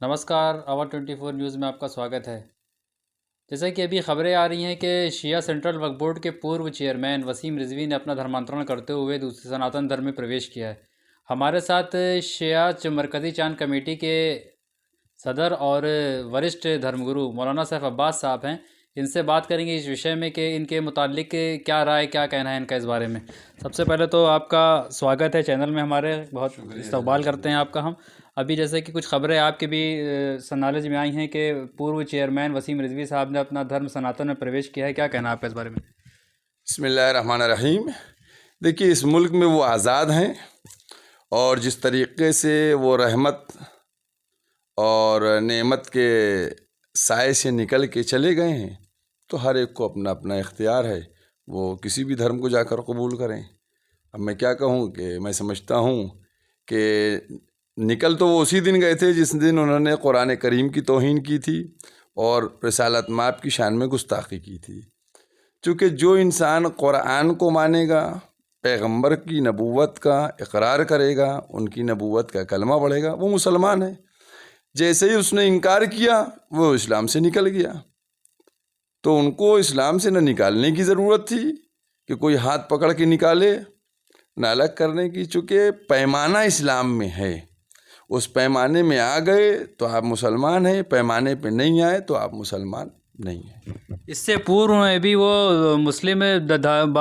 नमस्कार, our 24 news में आपका स्वागत है। जैसा कि अभी खबरें आ रही हैं कि शिया सेंट्रल वक्फ बोर्ड के पूर्व चेयरमैन वसीम रिजवी ने अपना धर्मांतरण करते हुए दूसरे सनातन धर्म में प्रवेश किया है। हमारे साथ शिया मरकज़ी चांद कमेटी के सदर और वरिष्ठ धर्मगुरु मौलाना सैफ अब्बास साहब हैं। इनसे बात करेंगे इस विषय में कि इनके मुतालिक क्या राय, क्या कहना है इनका इस बारे में। सबसे पहले तो आपका स्वागत है चैनल में, हमारे बहुत इस्तकबाल करते हैं आपका हम। अभी जैसे कि कुछ खबरें आपके भी नॉलेज में आई हैं कि पूर्व चेयरमैन वसीम रिजवी साहब ने अपना धर्म सनातन में प्रवेश किया है, क्या कहना है आपका इस बारे में? बिस्मिल्लाहिर्रहमानिर्रहीम। देखिए, इस मुल्क में वो आज़ाद हैं और जिस तरीक़े से वो रहमत और नेमत के साए से निकल के चले गए हैं, तो हर एक को अपना अपना इख्तियार है, वो किसी भी धर्म को जाकर कबूल करें। अब मैं क्या कहूँ कि मैं समझता हूँ कि निकल तो वो उसी दिन गए थे जिस दिन उन्होंने कुरान करीम की तौहीन की थी और रिसालत माब की शान में गुस्ताखी की थी। चूँकि जो इंसान कुरान को मानेगा, पैगंबर की नबूवत का इकरार करेगा, उनकी नबूवत का कलमा पढ़ेगा, वो मुसलमान है। जैसे ही उसने इनकार किया, वो इस्लाम से निकल गया। तो उनको इस्लाम से न निकालने की ज़रूरत थी कि कोई हाथ पकड़ के निकाले, न अलग करने की। चूँकि पैमाना इस्लाम में है, उस पैमाने में आ गए तो आप मुसलमान हैं, पैमाने पे नहीं आए तो आप मुसलमान नहीं हैं। इससे पूर्व में भी वो मुस्लिम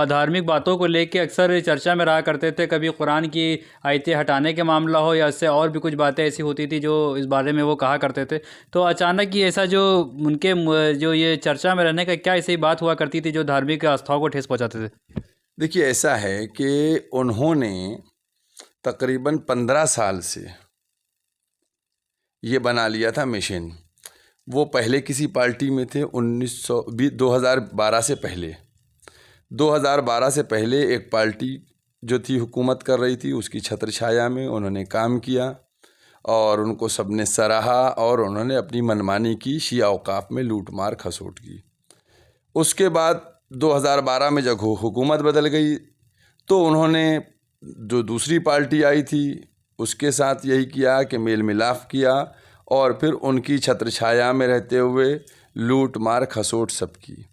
धार्मिक बातों को लेके अक्सर चर्चा में रहा करते थे। कभी कुरान की आयतें हटाने के मामला हो या इससे और भी कुछ बातें ऐसी होती थी जो इस बारे में वो कहा करते थे। तो अचानक ही ऐसा जो उनके जो ये चर्चा में रहने का क्या ऐसी बात हुआ करती थी जो धार्मिक आस्थाओं को ठेस पहुँचाते थे? देखिए, ऐसा है कि उन्होंने तकरीबन 15 साल से ये बना लिया था मिशन। वो पहले किसी पार्टी में थे 2012 से पहले। 2012 से पहले एक पार्टी जो थी हुकूमत कर रही थी, उसकी छत्र छाया में उन्होंने काम किया और उनको सबने सराहा और उन्होंने अपनी मनमानी की, शिया औकाफ में लूट मार खसोट की। उसके बाद 2012 में जब हुकूमत बदल गई तो उन्होंने जो दूसरी पार्टी आई थी उसके साथ यही किया कि मेल मिलाप किया और फिर उनकी छत्र छाया में रहते हुए लूट मार खसोट सब की।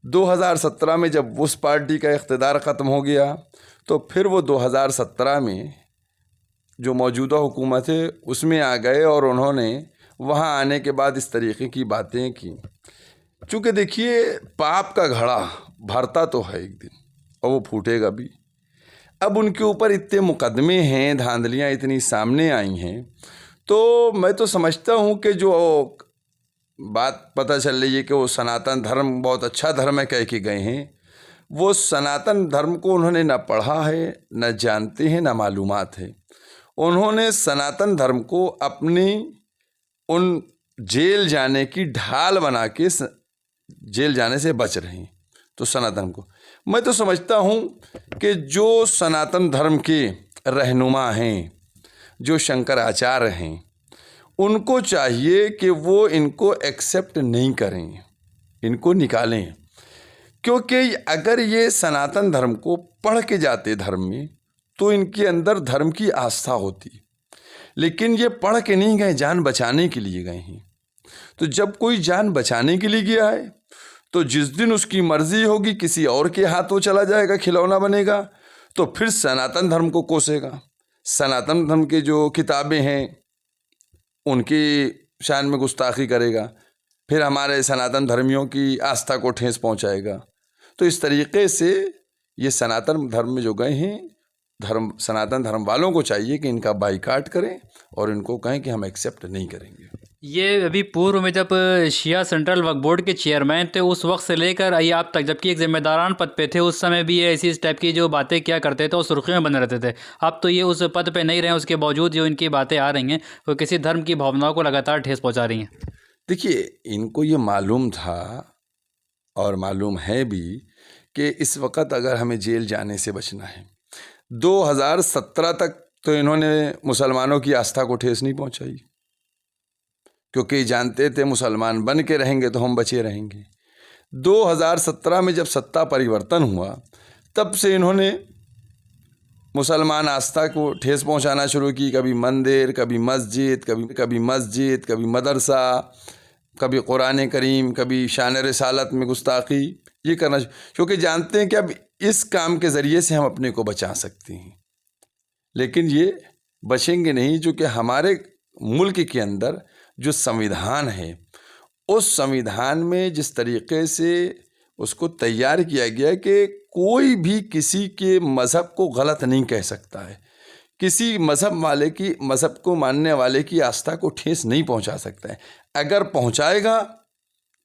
2017 में जब उस पार्टी का इख्तिदार ख़त्म हो गया तो फिर वो 2017 में जो मौजूदा हुकूमत है उसमें आ गए और उन्होंने वहाँ आने के बाद इस तरीक़े की बातें की। चूँकि देखिए, पाप का घड़ा भरता तो है एक दिन और वो फूटेगा भी। अब उनके ऊपर इतने मुकदमे हैं, धांधलियाँ इतनी सामने आई हैं, तो मैं तो समझता हूँ कि जो बात पता चल रही है कि वो सनातन धर्म बहुत अच्छा धर्म है कह के गए हैं, वो सनातन धर्म को उन्होंने न पढ़ा है, न जानते हैं, न मालूमात है। उन्होंने सनातन धर्म को अपनी उन जेल जाने की ढाल बना के जेल जाने से बच रहे हैं। तो सनातन को मैं तो समझता हूँ कि जो सनातन धर्म के रहनुमा हैं, जो शंकराचार्य हैं, उनको चाहिए कि वो इनको एक्सेप्ट नहीं करें, इनको निकालें। क्योंकि अगर ये सनातन धर्म को पढ़ के जाते धर्म में तो इनके अंदर धर्म की आस्था होती, लेकिन ये पढ़ के नहीं गए, जान बचाने के लिए गए हैं। तो जब कोई जान बचाने के लिए गया है तो जिस दिन उसकी मर्जी होगी किसी और के हाथ वो चला जाएगा, खिलौना बनेगा, तो फिर सनातन धर्म को कोसेगा। सनातन धर्म के जो किताबें हैं उनकी शान में गुस्ताखी करेगा, फिर हमारे सनातन धर्मियों की आस्था को ठेस पहुंचाएगा। तो इस तरीके से ये सनातन धर्म में जो गए हैं, सनातन धर्म वालों को चाहिए कि इनका बाइकाट करें और इनको कहें कि हम एक्सेप्ट नहीं करेंगे। ये अभी पूर्व में जब शिया सेंट्रल वक्फ बोर्ड के चेयरमैन थे उस वक्त से लेकर आप तक, जबकि एक जिम्मेदारान पद पे थे, उस समय भी ये ऐसी इस टाइप की जो बातें किया करते थे और सुर्खियों में बने रहते थे। अब तो ये उस पद पे नहीं रहे, उसके बावजूद जो इनकी बातें आ रही हैं वो किसी धर्म की भावनाओं को लगातार ठेस पहुँचा रही हैं। देखिए, इनको ये मालूम था और मालूम है भी कि इस वक्त अगर हमें जेल जाने से बचना है, 2017 तक तो इन्होंने मुसलमानों की आस्था को ठेस नहीं पहुंचाई, क्योंकि जानते थे मुसलमान बन के रहेंगे तो हम बचे रहेंगे। 2017 में जब सत्ता परिवर्तन हुआ तब से इन्होंने मुसलमान आस्था को ठेस पहुंचाना शुरू की, कभी मंदिर, कभी मस्जिद, कभी मदरसा, कभी कुरान करीम, कभी शान रिसालत में गुस्ताखी, ये करना, क्योंकि जानते हैं कि अब इस काम के ज़रिए से हम अपने को बचा सकते हैं। लेकिन ये बचेंगे नहीं, जो कि हमारे मुल्क के अंदर जो संविधान है, उस संविधान में जिस तरीके से उसको तैयार किया गया है कि कोई भी किसी के मज़हब को गलत नहीं कह सकता है, किसी मज़हब को मानने वाले की आस्था को ठेस नहीं पहुंचा सकता है। अगर पहुंचाएगा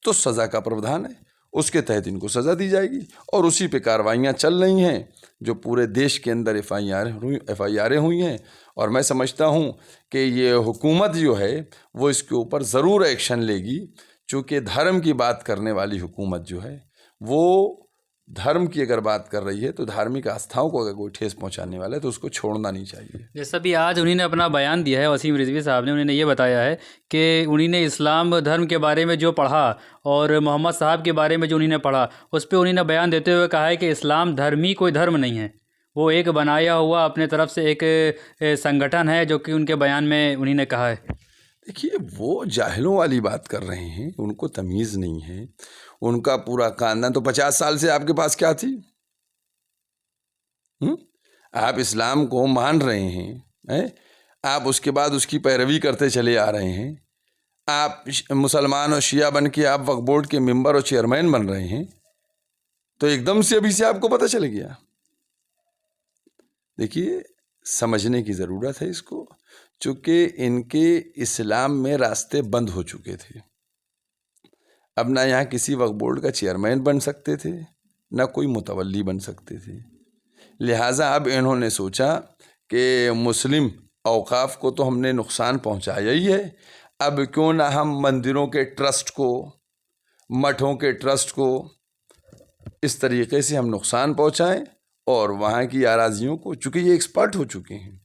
तो सज़ा का प्रावधान है, उसके तहत इनको सज़ा दी जाएगी। और उसी पे कार्रवाइयाँ चल रही हैं, जो पूरे देश के अंदर एफआईआरें हुई हैं। और मैं समझता हूँ कि ये हुकूमत जो है वो इसके ऊपर ज़रूर एक्शन लेगी, चूँकि धर्म की बात करने वाली हुकूमत जो है वो धर्म की अगर बात कर रही है तो धार्मिक आस्थाओं को अगर कोई ठेस पहुंचाने वाला है तो उसको छोड़ना नहीं चाहिए। जैसा भी आज उन्होंने अपना बयान दिया है, वसीम रिजवी साहब ने, उन्होंने ये बताया है कि उन्होंने इस्लाम धर्म के बारे में जो पढ़ा और मोहम्मद साहब के बारे में जो उन्होंने पढ़ा, उस पर उन्होंने बयान देते हुए कहा है कि इस्लाम धर्म ही कोई धर्म नहीं है, वो एक बनाया हुआ अपने तरफ से एक संगठन है, जो कि उनके बयान में उन्होंने कहा है। देखिए, वो जाहिलों वाली बात कर रहे हैं, उनको तमीज़ नहीं है। उनका पूरा खानदान तो 50 साल से आपके पास क्या थी? आप इस्लाम को मान रहे हैं, आप उसके बाद उसकी पैरवी करते चले आ रहे हैं, आप मुसलमान और शिया बन के आप वक्फ बोर्ड के मेंबर और चेयरमैन बन रहे हैं, तो एकदम से अभी से आपको पता चल गया। देखिए, समझने की ज़रूरत है इसको, चूँकि इनके इस्लाम में रास्ते बंद हो चुके थे। अब ना यहाँ किसी वक्फ बोर्ड का चेयरमैन बन सकते थे, ना कोई मुतवल्ली बन सकते थे। लिहाजा अब इन्होंने सोचा कि मुस्लिम औकाफ को तो हमने नुकसान पहुँचाया ही है, अब क्यों ना हम मंदिरों के ट्रस्ट को, मठों के ट्रस्ट को इस तरीके से हम नुकसान पहुँचाएं और वहाँ की अराजियों को, चूँकि ये एक्सपर्ट हो चुके हैं।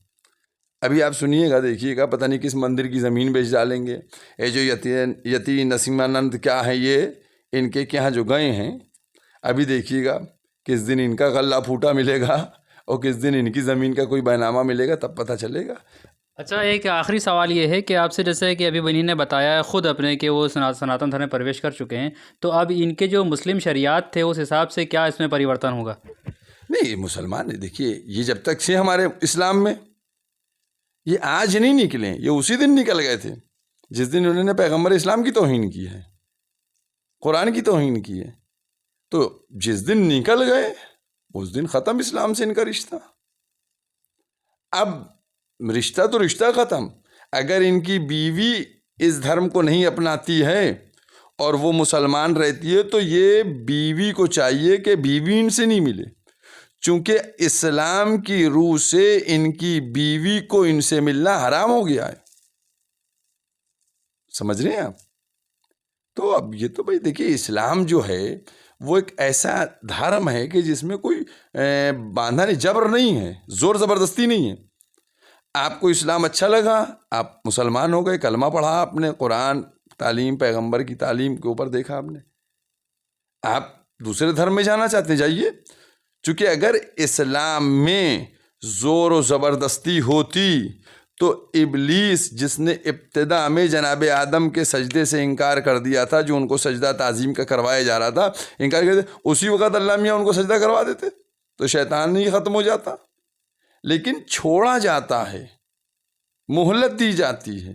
अभी आप सुनिएगा, देखिएगा, पता नहीं किस मंदिर की ज़मीन बेच डालेंगे। ये जो यति नसीमानंद क्या है, ये इनके यहाँ जो गए हैं, अभी देखिएगा किस दिन इनका गल्ला फूटा मिलेगा और किस दिन इनकी ज़मीन का कोई बैनामा मिलेगा, तब पता चलेगा। अच्छा, एक आखिरी सवाल ये है कि आपसे, जैसे कि अभी बनी ने बताया ख़ुद अपने कि वो सनातन धर्म में प्रवेश कर चुके हैं, तो अब इनके जो मुस्लिम शरियात थे उस हिसाब से क्या इसमें परिवर्तन होगा? नहीं, मुसलमान है, देखिए, ये जब तक से हमारे इस्लाम में, ये आज नहीं निकले, ये उसी दिन निकल गए थे जिस दिन उन्होंने पैगंबर इस्लाम की तौहीन की है, कुरान की तौहीन की है। तो जिस दिन निकल गए उस दिन ख़त्म इस्लाम से इनका रिश्ता। अब रिश्ता तो रिश्ता ख़त्म। अगर इनकी बीवी इस धर्म को नहीं अपनाती है और वो मुसलमान रहती है, तो ये बीवी को चाहिए कि बीवी इनसे नहीं मिले, चूँकि इस्लाम की रूह से इनकी बीवी को इनसे मिलना हराम हो गया है। समझ रहे हैं आप? तो अब ये तो भाई देखिए, इस्लाम जो है वो एक ऐसा धर्म है कि जिसमें कोई बांधा नहीं, जबर नहीं है, ज़ोर ज़बरदस्ती नहीं है। आपको इस्लाम अच्छा लगा, आप मुसलमान हो गए, कलमा पढ़ा आपने, कुरान तालीम, पैगंबर की तालीम के ऊपर देखा आपने, आप दूसरे धर्म में जाना चाहते जाइए। चूँकि अगर इस्लाम में ज़ोर और ज़बरदस्ती होती तो इब्लीस, जिसने इब्तिदा में जनाब आदम के सजदे से इनकार कर दिया था, जो उनको सजदा ताज़ीम का करवाया जा रहा था, इनकार कर देते, उसी वक़्त अल्लाह मियाँ उनको सजदा करवा देते तो शैतान नहीं ख़त्म हो जाता। लेकिन छोड़ा जाता है, मोहलत दी जाती है,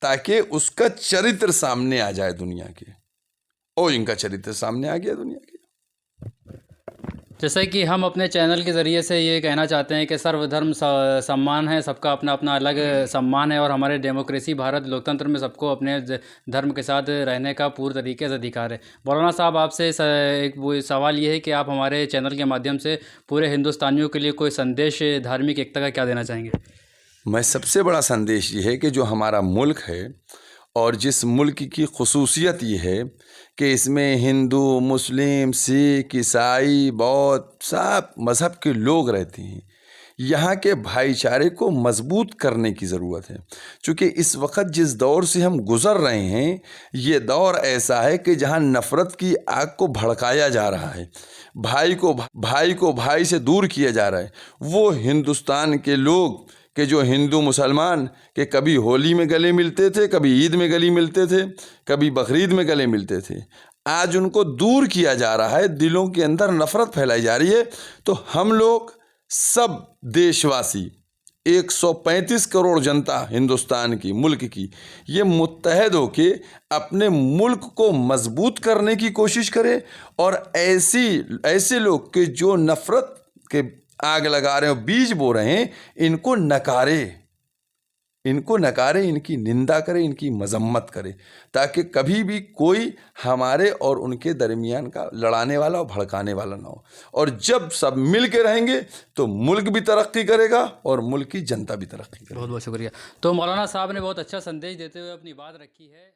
ताकि उसका चरित्र सामने आ जाए दुनिया के, और इनका चरित्र सामने आ गया दुनिया के। जैसे कि हम अपने चैनल के ज़रिए से ये कहना चाहते हैं कि सर्वधर्म सम्मान है, सबका अपना अपना अलग सम्मान है, और हमारे डेमोक्रेसी भारत लोकतंत्र में सबको अपने धर्म के साथ रहने का पूर्ण तरीके से अधिकार है। मौलाना साहब, आपसे एक वो सवाल ये है कि आप हमारे चैनल के माध्यम से पूरे हिंदुस्तानियों के लिए कोई संदेश धार्मिक एकता का क्या देना चाहेंगे? मैं सबसे बड़ा संदेश ये है कि जो हमारा मुल्क है और जिस मुल्क की खुसूसियत ये है कि इसमें हिंदू, मुस्लिम, सिख, ईसाई, बौद्ध, सब मज़हब के लोग रहते हैं। यहाँ के भाईचारे को मजबूत करने की ज़रूरत है। क्योंकि इस वक्त जिस दौर से हम गुज़र रहे हैं, ये दौर ऐसा है कि जहाँ नफ़रत की आग को भड़काया जा रहा है, भाई को भाई से दूर किया जा रहा है। वो हिंदुस्तान के लोग कि जो हिंदू मुसलमान के कभी होली में गले मिलते थे, कभी ईद में गले मिलते थे, कभी बकरीद में गले मिलते थे, आज उनको दूर किया जा रहा है, दिलों के अंदर नफ़रत फैलाई जा रही है। तो हम लोग सब देशवासी 135 करोड़ जनता हिंदुस्तान की, मुल्क की, ये मुत्तहद होके अपने मुल्क को मजबूत करने की कोशिश करें और ऐसे लोग के जो नफ़रत के आग लगा रहे हैं, बीज बो रहे हैं, इनको नकारे, इनकी निंदा करे, इनकी मजम्मत करे, ताकि कभी भी कोई हमारे और उनके दरमियान का लड़ाने वाला और भड़काने वाला ना हो। और जब सब मिल के रहेंगे तो मुल्क भी तरक्की करेगा और मुल्क की जनता भी तरक्की करेगी। बहुत बहुत शुक्रिया। तो मौलाना साहब ने बहुत अच्छा संदेश देते हुए अपनी बात रखी है।